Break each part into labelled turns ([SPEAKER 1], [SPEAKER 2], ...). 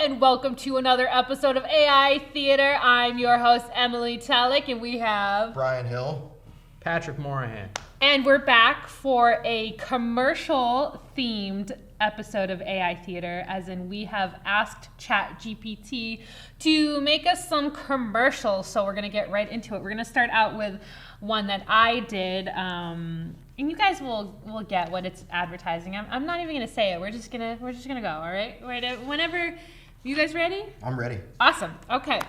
[SPEAKER 1] and welcome to another episode of AI Theater. I'm your host, Emily Tellick, and we have
[SPEAKER 2] Brian Hill.
[SPEAKER 3] Patrick Morahan.
[SPEAKER 1] And we're back for a commercial-themed episode of AI Theater, as in we have asked ChatGPT to make us some commercials, so we're going to get right into it. We're going to start out with one that I did, and you guys will get what it's advertising. I'm not even going to say it. We're just gonna go, all right? Whenever, you guys ready?
[SPEAKER 2] I'm ready.
[SPEAKER 1] Awesome. Okay.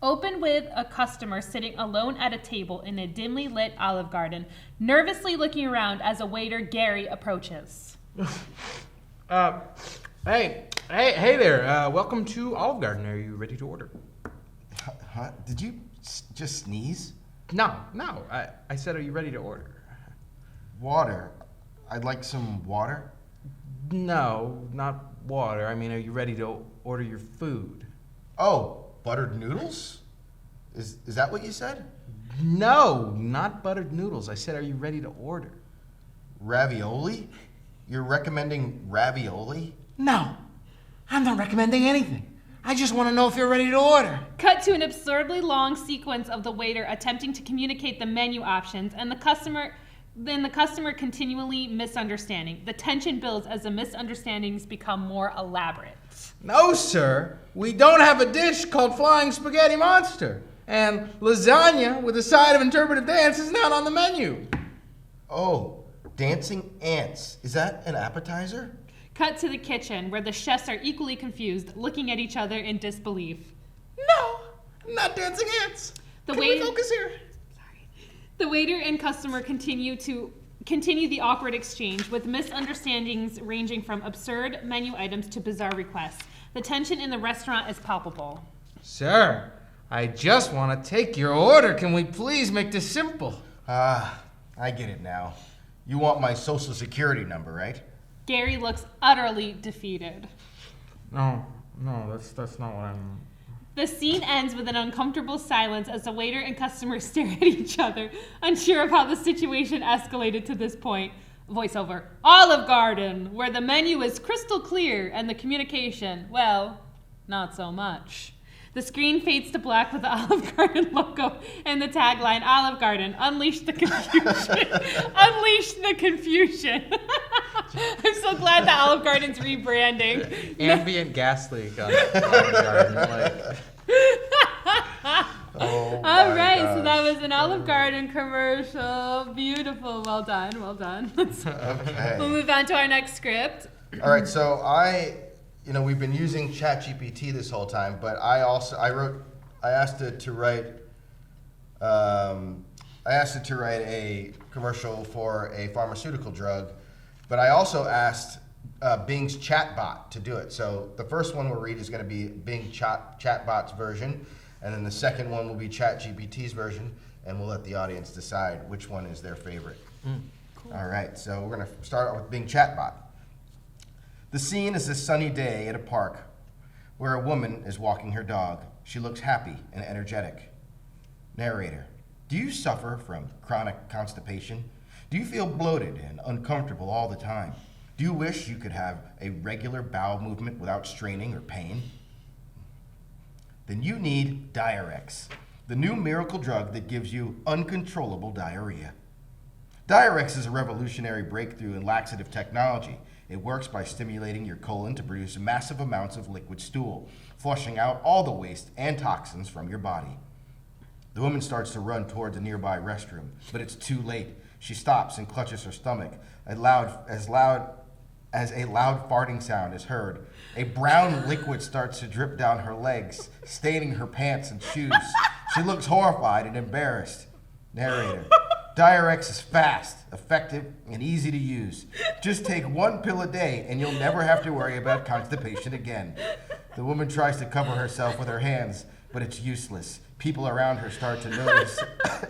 [SPEAKER 1] Open with a customer sitting alone at a table in a dimly lit Olive Garden, nervously looking around as a waiter, Gary, approaches.
[SPEAKER 3] Hey there. Welcome to Olive Garden. Are you ready to order?
[SPEAKER 2] Huh? Did you just sneeze?
[SPEAKER 3] No. I said, are you ready to order?
[SPEAKER 2] Water. I'd like some water.
[SPEAKER 3] No, not water. I mean, are you ready to order your food?
[SPEAKER 2] Oh, buttered noodles? Is that what you said?
[SPEAKER 3] No, not buttered noodles. I said, are you ready to order?
[SPEAKER 2] Ravioli? You're recommending ravioli?
[SPEAKER 3] No, I'm not recommending anything. I just want to know if you're ready to order.
[SPEAKER 1] Cut to an absurdly long sequence of the waiter attempting to communicate the menu options and the customer continually misunderstanding. The tension builds as the misunderstandings become more elaborate.
[SPEAKER 3] No, sir. We don't have a dish called Flying Spaghetti Monster. And lasagna with a side of interpretive dance is not on the menu.
[SPEAKER 2] Oh, dancing ants. Is that an appetizer?
[SPEAKER 1] Cut to the kitchen where the chefs are equally confused, looking at each other in disbelief.
[SPEAKER 3] No, not dancing ants. Can we focus here?
[SPEAKER 1] The waiter and customer continue the awkward exchange with misunderstandings ranging from absurd menu items to bizarre requests. The tension in the restaurant is palpable.
[SPEAKER 3] Sir, I just want to take your order. Can we please make this simple?
[SPEAKER 2] I get it now. You want my social security number, right?
[SPEAKER 1] Gary looks utterly defeated.
[SPEAKER 3] No, that's not what I'm...
[SPEAKER 1] The scene ends with an uncomfortable silence as the waiter and customer stare at each other, unsure of how the situation escalated to this point. Voiceover. Olive Garden, where the menu is crystal clear and the communication, well, not so much. The screen fades to black with the Olive Garden logo and the tagline, Olive Garden, unleash the confusion. Unleash the confusion. I'm so glad that Olive Garden's rebranding.
[SPEAKER 3] Ambient gas leak on Olive Garden.
[SPEAKER 2] Oh
[SPEAKER 1] All right,
[SPEAKER 2] gosh.
[SPEAKER 1] so that was an Olive Garden commercial. Beautiful. Well done.
[SPEAKER 2] Okay.
[SPEAKER 1] We'll move on to our next script.
[SPEAKER 2] All right, so we've been using ChatGPT this whole time, but I asked it to write a commercial for a pharmaceutical drug, but I also asked Bing's chatbot to do it. So the first one we'll read is going to be Bing chatbot's version, and then the second one will be ChatGPT's version, and we'll let the audience decide which one is their favorite. Cool. All right, so we're going to start out with Bing chatbot. The scene is a sunny day at a park where a woman is walking her dog. She looks happy and energetic. Narrator: do you suffer from chronic constipation? Do you feel bloated and uncomfortable all the time? Do you wish you could have a regular bowel movement without straining or pain? Then you need Diurex, the new miracle drug that gives you uncontrollable diarrhea. Diurex is a revolutionary breakthrough in laxative technology. It works by stimulating your colon to produce massive amounts of liquid stool, flushing out all the waste and toxins from your body. The woman starts to run towards a nearby restroom, but it's too late. She stops and clutches her stomach. As a loud farting sound is heard. A brown liquid starts to drip down her legs, staining her pants and shoes. She looks horrified and embarrassed. Narrator: Diurex is fast, effective, and easy to use. Just take one pill a day and you'll never have to worry about constipation again. The woman tries to cover herself with her hands, but it's useless. People around her start to notice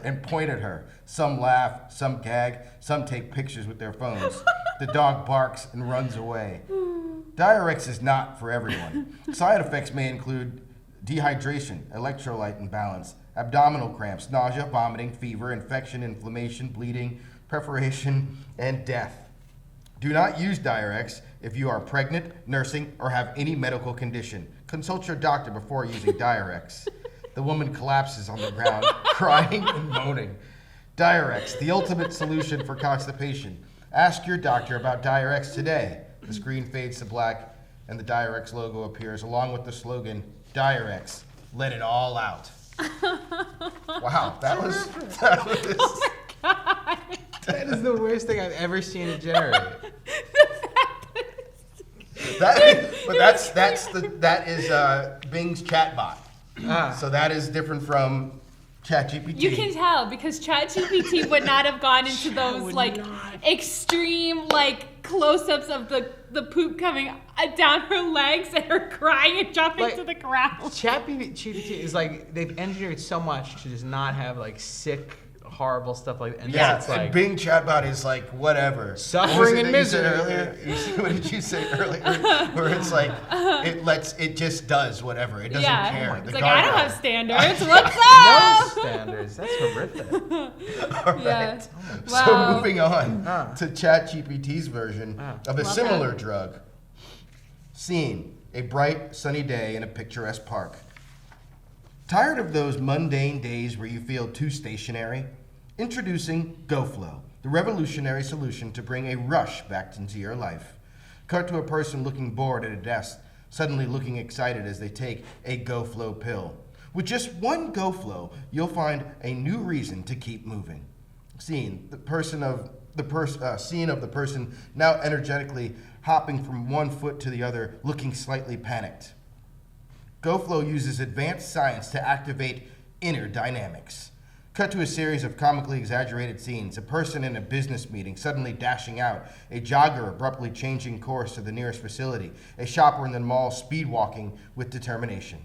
[SPEAKER 2] and point at her. Some laugh, some gag, some take pictures with their phones. The dog barks and runs away. Diurex is not for everyone. Side effects may include dehydration, electrolyte imbalance, abdominal cramps, nausea, vomiting, fever, infection, inflammation, bleeding, perforation, and death. Do not use Diurex if you are pregnant, nursing, or have any medical condition. Consult your doctor before using Diurex. The woman collapses on the ground, crying and moaning. Diurex, the ultimate solution for constipation. Ask your doctor about Diurex today. The screen fades to black, and the Diurex logo appears, along with the slogan, Diurex, let it all out. Wow, that was...
[SPEAKER 1] Oh my God.
[SPEAKER 3] That is the worst thing I've ever seen it generate.
[SPEAKER 2] That is Bing's chatbot. So that is different from ChatGPT.
[SPEAKER 1] You can tell because ChatGPT would not have gone into those extreme close-ups of the poop coming down her legs and her crying and jumping to the ground.
[SPEAKER 3] ChatGPT is they've engineered so much to just not have sick, horrible stuff like that. And
[SPEAKER 2] yeah,
[SPEAKER 3] it's
[SPEAKER 2] and Bing chatbot is whatever.
[SPEAKER 3] Suffering and misery.
[SPEAKER 2] What did you say earlier? Where it's it just does whatever. It doesn't care.
[SPEAKER 1] It's I don't have standards. What's up?
[SPEAKER 3] No standards. That's horrific.
[SPEAKER 2] All right.
[SPEAKER 1] Yeah.
[SPEAKER 2] So
[SPEAKER 1] Wow.
[SPEAKER 2] moving on to ChatGPT's version of a similar drug. Scene: a bright, sunny day in a picturesque park. Tired of those mundane days where you feel too stationary? Introducing GoFlow, the revolutionary solution to bring a rush back into your life. Cut to a person looking bored at a desk, suddenly looking excited as they take a GoFlow pill. With just one GoFlow, you'll find a new reason to keep moving. Scene of the person now energetically hopping from one foot to the other, looking slightly panicked. GoFlow uses advanced science to activate inner dynamics. Cut to a series of comically exaggerated scenes. A person in a business meeting suddenly dashing out. A jogger abruptly changing course to the nearest facility. A shopper in the mall speed walking with determination.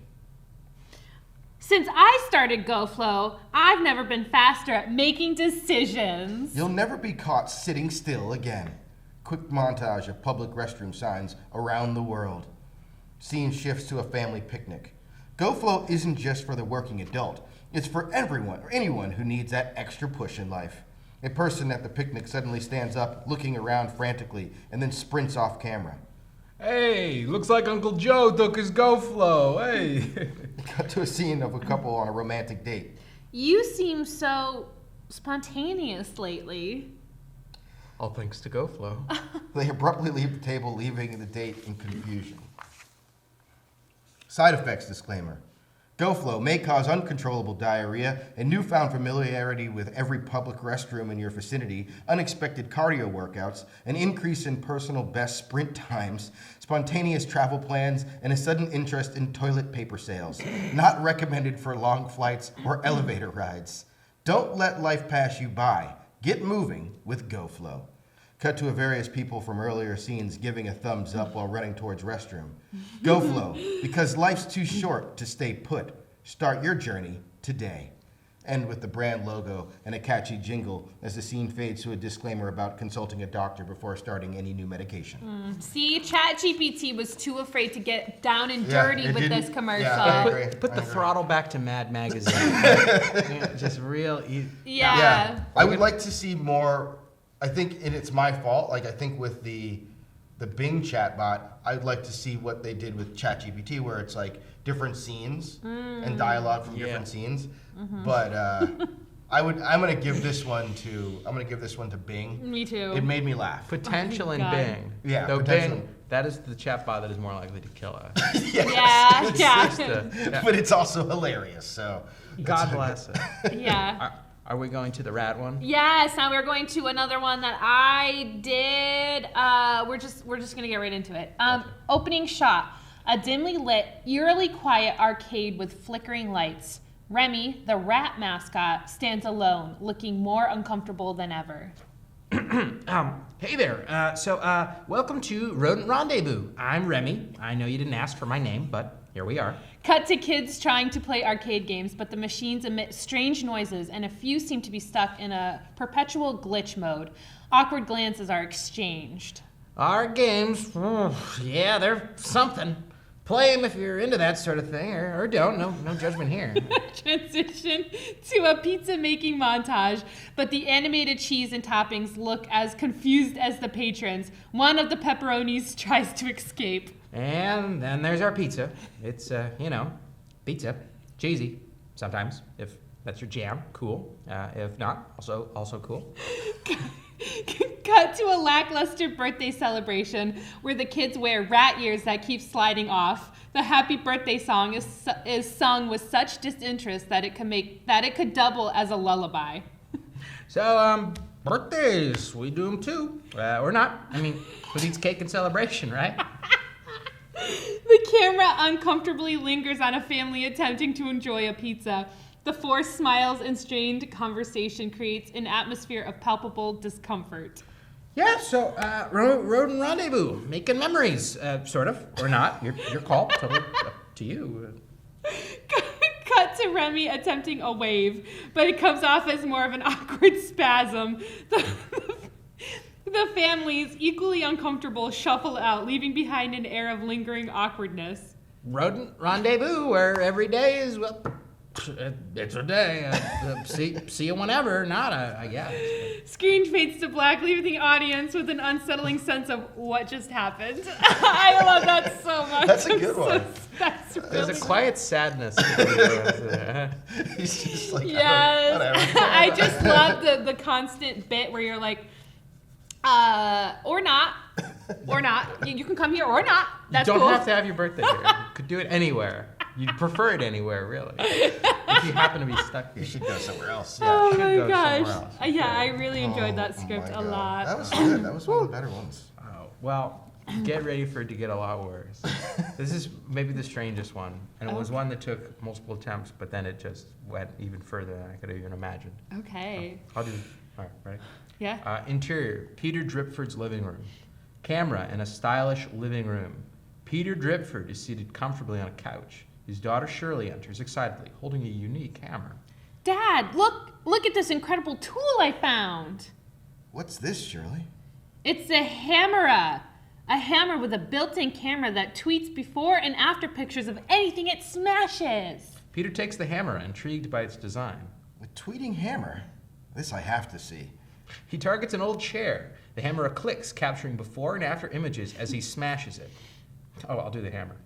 [SPEAKER 1] Since I started GoFlow, I've never been faster at making decisions.
[SPEAKER 2] You'll never be caught sitting still again. Quick montage of public restroom signs around the world. Scene shifts to a family picnic. GoFlow isn't just for the working adult. It's for everyone or anyone who needs that extra push in life. A person at the picnic suddenly stands up, looking around frantically, and then sprints off camera.
[SPEAKER 3] Hey, looks like Uncle Joe took his GoFlow. Hey.
[SPEAKER 2] Cut to a scene of a couple on a romantic date.
[SPEAKER 1] You seem so spontaneous lately.
[SPEAKER 3] All thanks to GoFlow.
[SPEAKER 2] They abruptly leave the table, leaving the date in confusion. Side effects disclaimer. GoFlow may cause uncontrollable diarrhea, a newfound familiarity with every public restroom in your vicinity, unexpected cardio workouts, an increase in personal best sprint times, spontaneous travel plans, and a sudden interest in toilet paper sales. Not recommended for long flights or elevator rides. Don't let life pass you by. Get moving with GoFlow. Cut to various people from earlier scenes giving a thumbs up while running towards restroom. GoFlow, because life's too short to stay put. Start your journey today. End with the brand logo and a catchy jingle as the scene fades to a disclaimer about consulting a doctor before starting any new medication.
[SPEAKER 1] See, ChatGPT was too afraid to get down and dirty with this commercial.
[SPEAKER 2] Yeah, I agree.
[SPEAKER 3] Put the throttle back to Mad Magazine. Yeah, just real easy.
[SPEAKER 1] Yeah.
[SPEAKER 2] I would like to see more. I think, and it's my fault, I think with the Bing chatbot, I'd like to see what they did with ChatGPT, where it's different scenes and dialogue from different scenes. But I'm gonna give this one to Bing.
[SPEAKER 1] Me too.
[SPEAKER 2] It made me laugh.
[SPEAKER 3] Potential in
[SPEAKER 1] God.
[SPEAKER 3] Bing.
[SPEAKER 2] Yeah,
[SPEAKER 3] Though
[SPEAKER 2] potential.
[SPEAKER 3] Bing, that is the chatbot that is more likely to kill us.
[SPEAKER 2] Yes.
[SPEAKER 1] Yeah.
[SPEAKER 2] But it's also hilarious. So
[SPEAKER 3] God bless it.
[SPEAKER 1] Yeah.
[SPEAKER 3] Are we going to the rat one?
[SPEAKER 1] Yes, now we're going to another one that I did. We're just gonna get right into it. Opening shot: a dimly lit, eerily quiet arcade with flickering lights. Remy, the rat mascot, stands alone, looking more uncomfortable than ever.
[SPEAKER 4] Hey there. Welcome to Rodent Rendezvous. I'm Remy. I know you didn't ask for my name, but here we are.
[SPEAKER 1] Cut to kids trying to play arcade games, but the machines emit strange noises, and a few seem to be stuck in a perpetual glitch mode. Awkward glances are exchanged.
[SPEAKER 4] Our games, yeah, they're something. Play him if you're into that sort of thing, or don't. No judgment here.
[SPEAKER 1] Transition to a pizza making montage, but the animated cheese and toppings look as confused as the patrons. One of the pepperonis tries to escape.
[SPEAKER 4] And then there's our pizza. It's, pizza. Cheesy, sometimes, if that's your jam. Cool. If not, also cool.
[SPEAKER 1] Cut to a lackluster birthday celebration where the kids wear rat ears that keep sliding off. The happy birthday song is sung with such disinterest that it could double as a lullaby.
[SPEAKER 4] So, birthdays, we do them too. Or not. I mean, who needs cake and celebration, right?
[SPEAKER 1] The camera uncomfortably lingers on a family attempting to enjoy a pizza. The forced smiles and strained conversation creates an atmosphere of palpable discomfort.
[SPEAKER 4] Yeah, so, Rodent Rendezvous, making memories, sort of, or not. Your call, totally up to you.
[SPEAKER 1] Cut to Remy attempting a wave, but it comes off as more of an awkward spasm. The families, equally uncomfortable, shuffle out, leaving behind an air of lingering awkwardness.
[SPEAKER 4] Rodent Rendezvous, where every day is, well, it's a day. See you whenever, not I guess.
[SPEAKER 1] Screen fades to black, leaving the audience with an unsettling sense of what just happened. I love that so much.
[SPEAKER 2] That's a good one.
[SPEAKER 1] That's really
[SPEAKER 4] There's a quiet sadness.
[SPEAKER 2] He's just like,
[SPEAKER 1] yes.
[SPEAKER 2] whatever.
[SPEAKER 1] I just love the constant bit where you're like, or not. You can come here or not. That's
[SPEAKER 4] you don't
[SPEAKER 1] cool.
[SPEAKER 4] have to have your birthday here. You could do it anywhere. You'd prefer it anywhere, really. If you happen to be stuck here.
[SPEAKER 2] You should go somewhere else.
[SPEAKER 1] Oh
[SPEAKER 4] should
[SPEAKER 1] my
[SPEAKER 4] go
[SPEAKER 1] gosh.
[SPEAKER 4] somewhere else.
[SPEAKER 1] Yeah, I really enjoyed that
[SPEAKER 2] Oh
[SPEAKER 1] script
[SPEAKER 2] my
[SPEAKER 1] a
[SPEAKER 2] God.
[SPEAKER 1] lot.
[SPEAKER 2] That was good. That was one of the better ones.
[SPEAKER 4] Oh, well, get ready for it to get a lot worse. This is maybe the strangest one. And it was one that took multiple attempts, but then it just went even further than I could have even imagined.
[SPEAKER 1] Okay.
[SPEAKER 4] I'll do, all right, ready?
[SPEAKER 1] Yeah.
[SPEAKER 4] Interior, Peter Dripford's living room. Camera in a stylish living room. Peter Dripford is seated comfortably on a couch. His daughter Shirley enters excitedly, holding a unique hammer.
[SPEAKER 1] Dad, look at this incredible tool I found.
[SPEAKER 2] What's this, Shirley?
[SPEAKER 1] It's a hammer. A hammer with a built-in camera that tweets before and after pictures of anything it smashes.
[SPEAKER 4] Peter takes the hammer, intrigued by its design.
[SPEAKER 2] A tweeting hammer? This I have to see.
[SPEAKER 4] He targets an old chair. The hammer clicks, capturing before and after images as he smashes it. Oh, I'll do the hammer.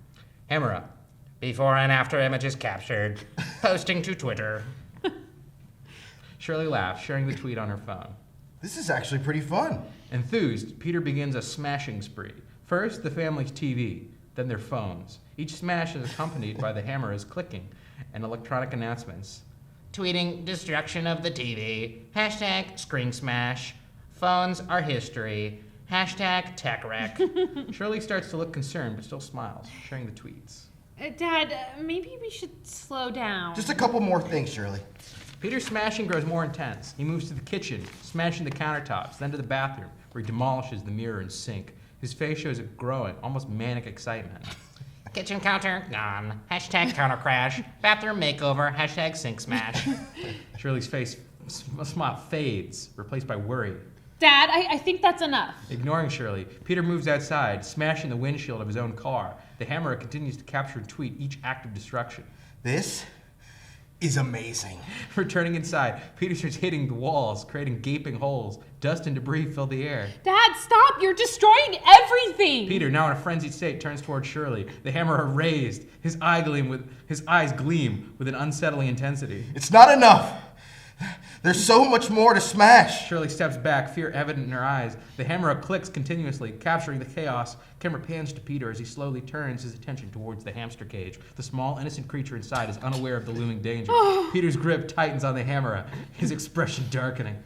[SPEAKER 4] Hammer up. Before and after images captured. Posting to Twitter. Shirley laughs, sharing the tweet on her phone.
[SPEAKER 2] This is actually pretty fun.
[SPEAKER 4] Enthused, Peter begins a smashing spree. First, the family's TV, then their phones. Each smash is accompanied by the hammer's clicking and electronic announcements. Tweeting destruction of the TV. Hashtag screen smash. Phones are history. Hashtag tech wreck. Shirley starts to look concerned, but still smiles, sharing the tweets.
[SPEAKER 1] Dad, maybe we should slow down.
[SPEAKER 2] Just a couple more things, Shirley.
[SPEAKER 4] Peter's smashing grows more intense. He moves to the kitchen, smashing the countertops, then to the bathroom, where he demolishes the mirror and sink. His face shows a growing, almost manic excitement. Kitchen counter, gone. Hashtag counter crash. Bathroom makeover. Hashtag sink smash. Shirley's face smile fades, replaced by worry.
[SPEAKER 1] Dad, I think that's enough.
[SPEAKER 4] Ignoring Shirley, Peter moves outside, smashing the windshield of his own car. The hammer continues to capture and tweet each act of destruction.
[SPEAKER 2] This is amazing.
[SPEAKER 4] Returning inside, Peter starts hitting the walls, creating gaping holes. Dust and debris fill the air.
[SPEAKER 1] Dad, stop! You're destroying everything!
[SPEAKER 4] Peter, now in a frenzied state, turns toward Shirley, the hammer raised, his eyes gleam with an unsettling intensity.
[SPEAKER 2] It's not enough. There's so much more to smash.
[SPEAKER 4] Shirley steps back, fear evident in her eyes. The hammer clicks continuously, capturing the chaos. Camera pans to Peter as he slowly turns his attention towards the hamster cage. The small, innocent creature inside is unaware of the looming danger. Peter's grip tightens on the hammer, his expression darkening.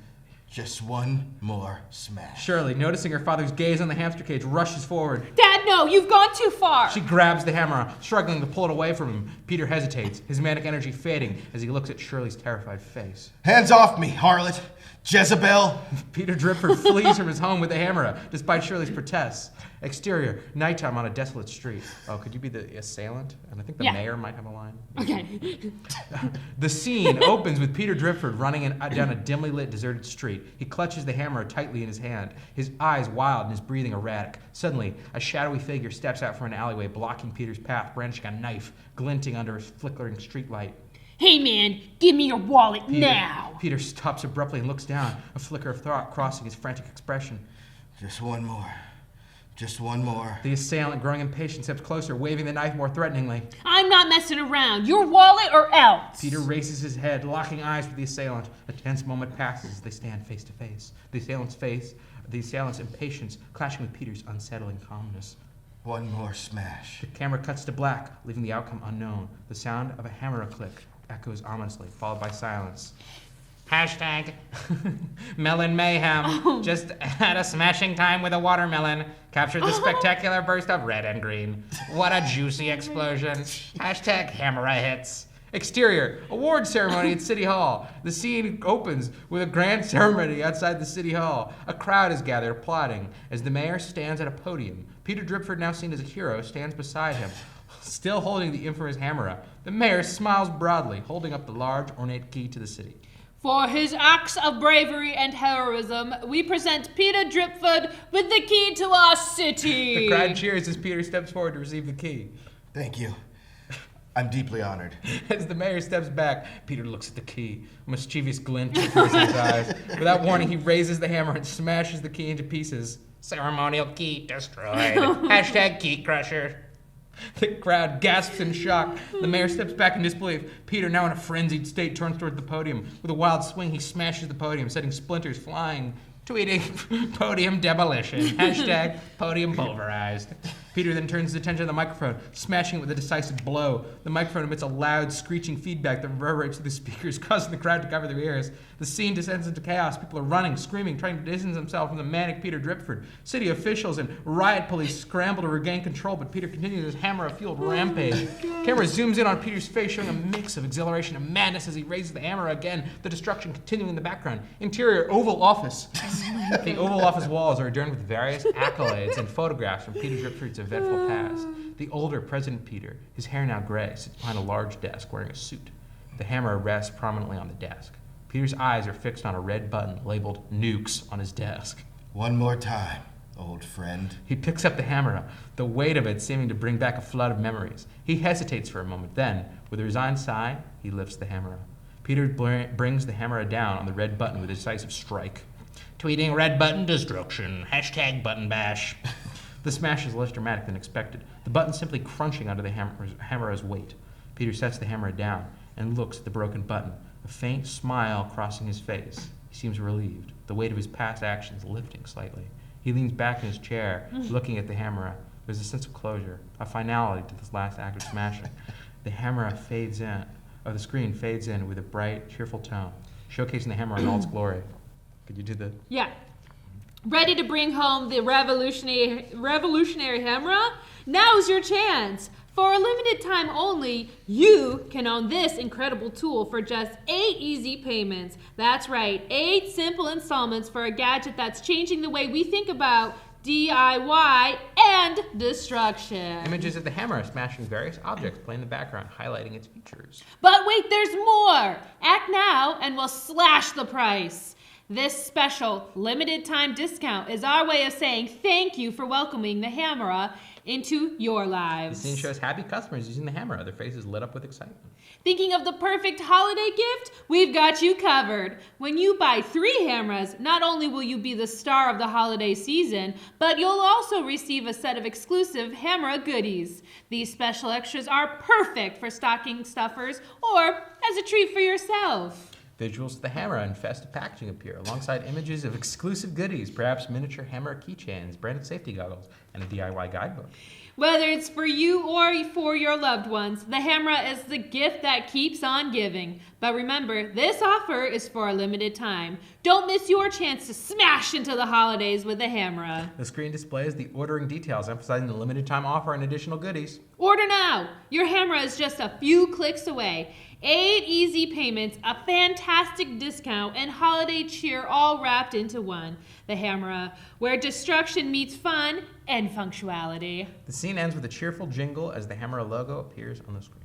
[SPEAKER 2] Just one more smash.
[SPEAKER 4] Shirley, noticing her father's gaze on the hamster cage, rushes forward.
[SPEAKER 1] Dad, no! You've gone too far!
[SPEAKER 4] She grabs the hammer, struggling to pull it away from him. Peter hesitates, his manic energy fading as he looks at Shirley's terrified face.
[SPEAKER 2] Hands off me, harlot. Jezebel.
[SPEAKER 4] Peter Dripford flees from his home with the hammer, despite Shirley's protests. Exterior, nighttime on a desolate street. Oh, could you be the assailant? And I think the mayor might have a line.
[SPEAKER 1] Okay.
[SPEAKER 4] The scene opens with Peter Dripford running down a dimly lit, deserted street. He clutches the hammer tightly in his hand, his eyes wild and his breathing erratic. Suddenly, a shadowy shadowy figure steps out from an alleyway, blocking Peter's path, brandishing a knife, glinting under a flickering streetlight.
[SPEAKER 1] Hey man, give me your wallet now!
[SPEAKER 4] Peter stops abruptly and looks down, a flicker of thought crossing his frantic expression.
[SPEAKER 2] Just one more. Just one more.
[SPEAKER 4] The assailant, growing impatient, steps closer, waving the knife more threateningly.
[SPEAKER 1] I'm not messing around. Your wallet or else!
[SPEAKER 4] Peter raises his head, locking eyes with the assailant. A tense moment passes as they stand face to face. The assailant's impatience clashing with Peter's unsettling calmness.
[SPEAKER 2] One more smash.
[SPEAKER 4] The camera cuts to black, leaving the outcome unknown. The sound of a hammer click echoes ominously, followed by silence. Hashtag Melon Mayhem. Just had a smashing time with a watermelon. Captured the spectacular burst of red and green. What a juicy explosion. Hashtag Hammer hits. Exterior, award ceremony at City Hall. The scene opens with a grand ceremony outside the City Hall. A crowd is gathered applauding as the mayor stands at a podium. Peter Dripford, now seen as a hero, stands beside him, still holding the infamous hammer. The mayor smiles broadly, holding up the large, ornate key to the city.
[SPEAKER 1] For his acts of bravery and heroism, we present Peter Dripford with the key to our city.
[SPEAKER 4] The crowd cheers as Peter steps forward to receive the key.
[SPEAKER 2] Thank you. I'm deeply honored.
[SPEAKER 4] As the mayor steps back, Peter looks at the key. A mischievous glint appears in his eyes. Without warning, he raises the hammer and smashes the key into pieces. Ceremonial key destroyed. Hashtag key crusher. The crowd gasps in shock. The mayor steps back in disbelief. Peter, now in a frenzied state, turns toward the podium. With a wild swing, he smashes the podium, setting splinters flying. Tweeting podium demolition. Hashtag podium pulverized. Peter then turns his attention to the microphone, smashing it with a decisive blow. The microphone emits a loud, screeching feedback that reverberates through the speakers, causing the crowd to cover their ears. The scene descends into chaos. People are running, screaming, trying to distance themselves from the manic Peter Dripford. City officials and riot police scramble to regain control, but Peter continues his hammer-fueled rampage. Camera zooms in on Peter's face, showing a mix of exhilaration and madness as he raises the hammer again, the destruction continuing in the background. Interior, Oval Office. The Oval Office walls are adorned with various accolades and photographs from Peter Dripford's eventful past. The older President Peter, his hair now gray, sits behind a large desk wearing a suit. The hammer rests prominently on the desk. Peter's eyes are fixed on a red button labeled Nukes on his desk.
[SPEAKER 2] One more time, old friend.
[SPEAKER 4] He picks up the hammer, the weight of it seeming to bring back a flood of memories. He hesitates for a moment, then, with a resigned sigh, he lifts the hammer. Peter brings the hammer down on the red button with a decisive strike. Tweeting red button destruction. Hashtag button bash. The smash is less dramatic than expected, the button simply crunching under the hammer's weight. Peter sets the hammer down and looks at the broken button, a faint smile crossing his face. He seems relieved, the weight of his past actions lifting slightly. He leans back in his chair, looking at the hammer. There's a sense of closure, a finality to this last act of smashing. The screen fades in with a bright, cheerful tone, showcasing the hammer in all its glory. Could you do the...
[SPEAKER 1] Yeah. Ready to bring home the revolutionary hammer? Now's your chance. For a limited time only, you can own this incredible tool for just 8 easy payments. That's right, 8 simple installments for a gadget that's changing the way we think about DIY and destruction.
[SPEAKER 4] Images of the hammer smashing various objects play in the background, highlighting its features.
[SPEAKER 1] But wait, there's more! Act now and we'll slash the price. This special limited time discount is our way of saying thank you for welcoming the hammer into your lives.
[SPEAKER 4] The scene shows happy customers using the hammer, their faces lit up with excitement.
[SPEAKER 1] Thinking of the perfect holiday gift? We've got you covered. When you buy 3 hammers, not only will you be the star of the holiday season, but you'll also receive a set of exclusive hammer goodies. These special extras are perfect for stocking stuffers or as a treat for yourself.
[SPEAKER 4] Visuals of the hammer and festive packaging appear, alongside images of exclusive goodies, perhaps miniature hammer keychains, branded safety goggles, and a DIY guidebook.
[SPEAKER 1] Whether it's for you or for your loved ones, the hammer is the gift that keeps on giving. But remember, this offer is for a limited time. Don't miss your chance to smash into the holidays with the hammer.
[SPEAKER 4] The screen displays the ordering details, emphasizing the limited time offer and additional goodies.
[SPEAKER 1] Order now! Your hammer is just a few clicks away. 8 easy payments, a fantastic discount, and holiday cheer all wrapped into one. The hammer, where destruction meets fun and punctuality.
[SPEAKER 4] The scene ends with a cheerful jingle as the hammer logo appears on the screen.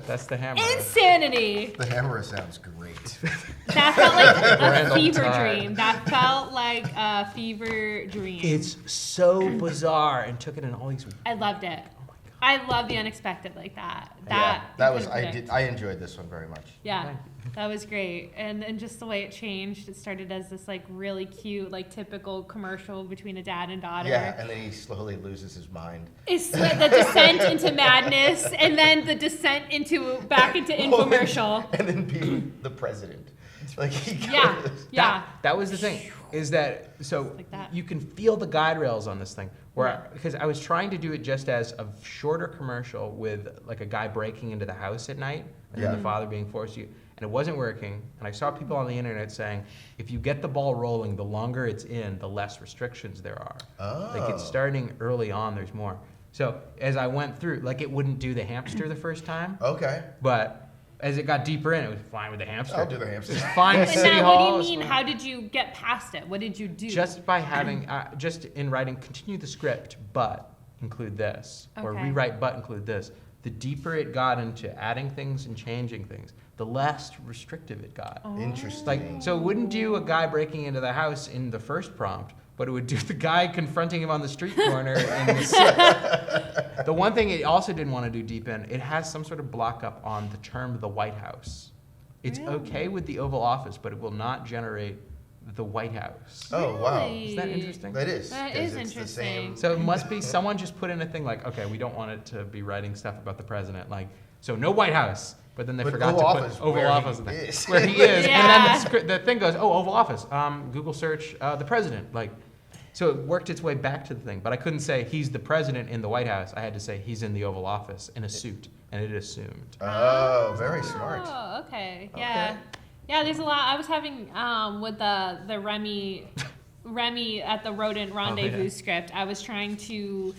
[SPEAKER 4] That's the hammer.
[SPEAKER 1] Insanity.
[SPEAKER 2] The hammer sounds great.
[SPEAKER 1] That felt like a
[SPEAKER 4] Random
[SPEAKER 1] fever
[SPEAKER 4] time.
[SPEAKER 1] dream. That felt like a fever dream.
[SPEAKER 4] It's so bizarre and took it in all these.
[SPEAKER 1] I loved it. I love the unexpected like that.
[SPEAKER 2] Yeah, that
[SPEAKER 1] you
[SPEAKER 2] was
[SPEAKER 1] couldn't predict.
[SPEAKER 2] I enjoyed this one very much.
[SPEAKER 1] Yeah,
[SPEAKER 4] Thank
[SPEAKER 1] that was great, and just the way it changed. It started as this like really cute, like typical commercial between a dad and daughter.
[SPEAKER 2] Yeah, and then he slowly loses his mind.
[SPEAKER 1] It's the descent into madness, and then the descent back into infomercial.
[SPEAKER 2] And then being the president. Like he
[SPEAKER 1] Yeah,
[SPEAKER 2] goes-
[SPEAKER 1] yeah.
[SPEAKER 4] That was the thing, is that so
[SPEAKER 1] Like that.
[SPEAKER 4] you can feel the guide rails on this thing. Because I was trying to do it just as a shorter commercial with like a guy breaking into the house at night and then
[SPEAKER 2] Yeah.
[SPEAKER 4] the father being forced to, and it wasn't working. And I saw people on the internet saying, if you get the ball rolling, the longer it's in, the less restrictions there are. Like it's
[SPEAKER 2] Oh.
[SPEAKER 4] starting early on, there's more. So as I went through, like it wouldn't do the hamster the first time,
[SPEAKER 2] Okay.
[SPEAKER 4] but as it got deeper in, it was fine with the hamster.
[SPEAKER 2] I'll do the hamster.
[SPEAKER 4] It's fine with
[SPEAKER 1] And
[SPEAKER 4] City
[SPEAKER 1] now,
[SPEAKER 4] Hall.
[SPEAKER 1] what
[SPEAKER 4] it's
[SPEAKER 1] do you mean?
[SPEAKER 4] fine.
[SPEAKER 1] How did you get past it? What did you do?
[SPEAKER 4] Just by having, just in writing, continue the script, but include this, or
[SPEAKER 1] Okay.
[SPEAKER 4] rewrite, but include this. The deeper it got into adding things and changing things, the less restrictive it got.
[SPEAKER 2] Interesting.
[SPEAKER 4] Like, so it wouldn't do a guy breaking into the house in the first prompt, but it would do the guy confronting him on the street corner in the sixth. The one thing it also didn't want to do deep in, it has some sort of block up on the term the White House. It's
[SPEAKER 1] Really?
[SPEAKER 4] okay with the Oval Office, but it will not generate the White House.
[SPEAKER 2] Oh wow.
[SPEAKER 1] Really?
[SPEAKER 4] Isn't that interesting?
[SPEAKER 2] That is.
[SPEAKER 1] That
[SPEAKER 2] 'cause
[SPEAKER 1] is
[SPEAKER 2] it's the
[SPEAKER 1] interesting.
[SPEAKER 2] same-
[SPEAKER 4] So it must be someone just put in a thing like, okay, we don't want it to be writing stuff about the president, like, so no White House. But then they
[SPEAKER 2] But
[SPEAKER 4] forgot
[SPEAKER 2] Oval
[SPEAKER 4] to
[SPEAKER 2] Office,
[SPEAKER 4] put Oval
[SPEAKER 2] where
[SPEAKER 4] Office
[SPEAKER 2] he
[SPEAKER 4] there,
[SPEAKER 2] is.
[SPEAKER 4] where he is, and
[SPEAKER 1] Yeah.
[SPEAKER 4] then the thing goes, oh, Oval Office. Google search the president, like, so it worked its way back to the thing. But I couldn't say he's the president in the White House. I had to say he's in the Oval Office in a suit, and it assumed.
[SPEAKER 2] Oh, very smart.
[SPEAKER 1] Oh, okay.
[SPEAKER 2] Okay.
[SPEAKER 1] Yeah. Yeah, there's a lot. I was having with the Remy at the rodent rendezvous
[SPEAKER 4] yeah.
[SPEAKER 1] script. I was trying to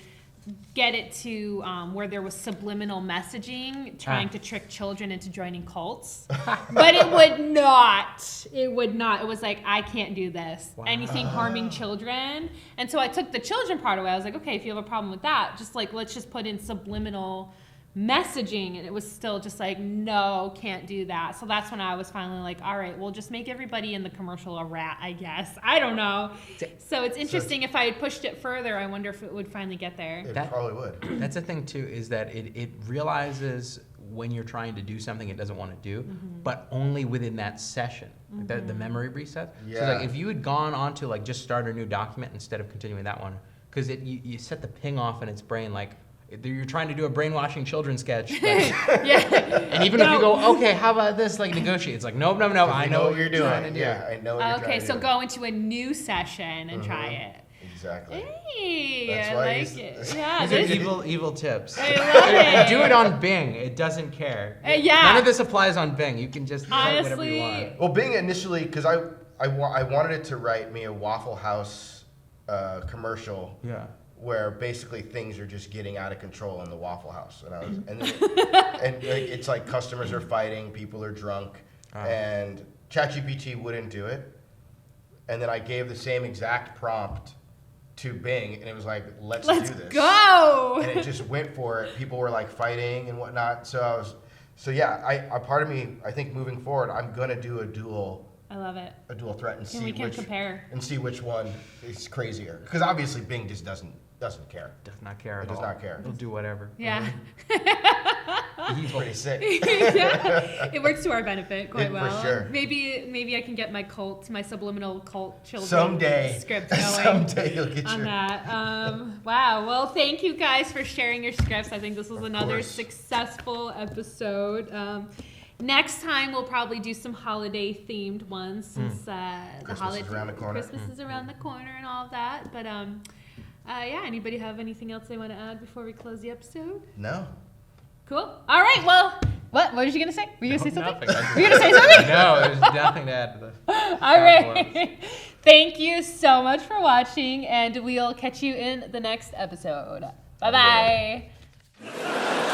[SPEAKER 1] get it to where there was subliminal messaging, trying to trick children into joining cults, but it would not. It would not. It was like, I can't do this.
[SPEAKER 4] Wow.
[SPEAKER 1] Anything harming children. And so I took the children part away. I was like, okay, if you have a problem with that, just like let's just put in subliminal messaging, and it was still just like, no, can't do that. So that's when I was finally like, all right, we'll just make everybody in the commercial a rat, I guess. I don't know. So it's interesting. If I had pushed it further, I wonder if it would finally get there.
[SPEAKER 2] It
[SPEAKER 4] That-
[SPEAKER 2] probably would.
[SPEAKER 4] That's the thing too, is that it realizes when you're trying to do something it doesn't want to do, but only within that session. Like the memory reset. So
[SPEAKER 2] Yeah.
[SPEAKER 4] like if you had gone on to like just start a new document instead of continuing that one, because you set the ping off in its brain like you're trying to do a brainwashing children sketch. Like,
[SPEAKER 1] Yeah.
[SPEAKER 4] and even if you go, okay, how about this, like negotiate, it's like, nope, I know
[SPEAKER 2] what you're
[SPEAKER 4] trying
[SPEAKER 2] doing.
[SPEAKER 4] to do.
[SPEAKER 2] Yeah, I know what you're
[SPEAKER 1] Okay,
[SPEAKER 2] trying to
[SPEAKER 1] so
[SPEAKER 2] do.
[SPEAKER 1] go into a new session and try it.
[SPEAKER 2] Exactly.
[SPEAKER 1] Hey,
[SPEAKER 2] That's
[SPEAKER 1] I
[SPEAKER 2] why
[SPEAKER 1] like
[SPEAKER 2] he's-
[SPEAKER 1] it. Yeah,
[SPEAKER 4] These are
[SPEAKER 1] this,
[SPEAKER 4] evil tips.
[SPEAKER 1] I love it.
[SPEAKER 4] Do it on Bing. It doesn't care.
[SPEAKER 1] Yeah.
[SPEAKER 4] None of this applies on Bing. You can just write whatever you
[SPEAKER 1] Honestly,
[SPEAKER 4] want.
[SPEAKER 2] Well, Bing initially, because I wanted it to write me a Waffle House commercial
[SPEAKER 4] Yeah.
[SPEAKER 2] where basically things are just getting out of control in the Waffle House, and I was, and like, it's like customers are fighting, people are drunk, and ChatGPT wouldn't do it, and then I gave the same exact prompt to Bing, and it was like, let's do
[SPEAKER 1] let's
[SPEAKER 2] this.
[SPEAKER 1] go.
[SPEAKER 2] And it just went for it. People were like fighting and whatnot. So yeah, a part of me, I think moving forward, I'm gonna do a dual
[SPEAKER 1] I love it.
[SPEAKER 2] threat and
[SPEAKER 1] And
[SPEAKER 2] see
[SPEAKER 1] we can
[SPEAKER 2] which
[SPEAKER 1] compare.
[SPEAKER 2] and see which one is crazier. Because obviously Bing just doesn't care.
[SPEAKER 4] Does not care
[SPEAKER 2] It
[SPEAKER 4] at
[SPEAKER 2] does
[SPEAKER 4] all.
[SPEAKER 2] not care.
[SPEAKER 4] It'll do whatever.
[SPEAKER 1] Yeah.
[SPEAKER 2] He's pretty sick.
[SPEAKER 1] Yeah. It works to our benefit quite
[SPEAKER 2] For
[SPEAKER 1] well.
[SPEAKER 2] sure.
[SPEAKER 1] Maybe I can get my subliminal cult children
[SPEAKER 2] Someday,
[SPEAKER 1] script going.
[SPEAKER 2] someday you'll get
[SPEAKER 1] On
[SPEAKER 2] your.
[SPEAKER 1] that. Wow. Well, thank you guys for sharing your scripts. I think this was another
[SPEAKER 2] course.
[SPEAKER 1] successful episode. Next time we'll probably do some holiday themed ones since the
[SPEAKER 2] Christmas
[SPEAKER 1] holiday
[SPEAKER 2] is around the corner.
[SPEAKER 1] Christmas is around the corner and all of that. But yeah. Anybody have anything else they want to add before we close the episode?
[SPEAKER 2] No.
[SPEAKER 1] Cool. All right. Well, what was you gonna say? Were you gonna say something?
[SPEAKER 4] Nothing.
[SPEAKER 1] Were you gonna say something?
[SPEAKER 4] No, there's nothing to add to this.
[SPEAKER 1] All right. Thank you so much for watching, and we'll catch you in the next episode. Bye bye.